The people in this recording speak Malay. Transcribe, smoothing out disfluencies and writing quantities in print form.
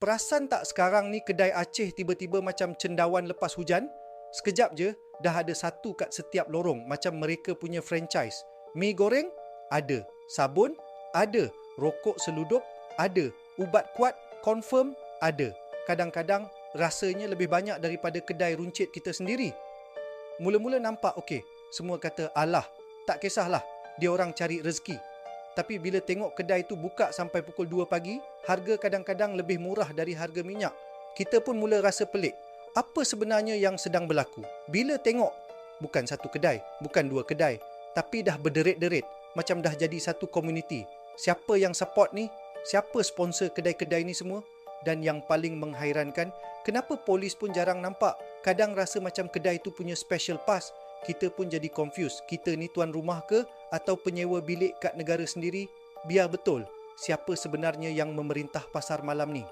Perasan tak sekarang ni kedai Aceh tiba-tiba macam cendawan lepas hujan? Sekejap je, dah ada satu kat setiap lorong macam mereka punya franchise. Mi goreng? Ada. Sabun? Ada. Rokok seludup? Ada. Ubat kuat? Confirm? Ada. Kadang-kadang rasanya lebih banyak daripada kedai runcit kita sendiri. Mula-mula nampak okey. Semua kata, alah, tak kisahlah, dia orang cari rezeki. Tapi bila tengok kedai tu buka sampai pukul 2 pagi, harga kadang-kadang lebih murah dari harga minyak. Kita pun mula rasa pelik. Apa sebenarnya yang sedang berlaku? Bila tengok, bukan satu kedai, bukan dua kedai, tapi dah berderit-derit, macam dah jadi satu komuniti. Siapa yang support ni? Siapa sponsor kedai-kedai ni semua? Dan yang paling menghairankan, kenapa polis pun jarang nampak? Kadang rasa macam kedai tu punya special pass. Kita pun jadi confused. Kita ni tuan rumah ke atau penyewa bilik kat negara sendiri? Biar betul, siapa sebenarnya yang memerintah pasar malam ni?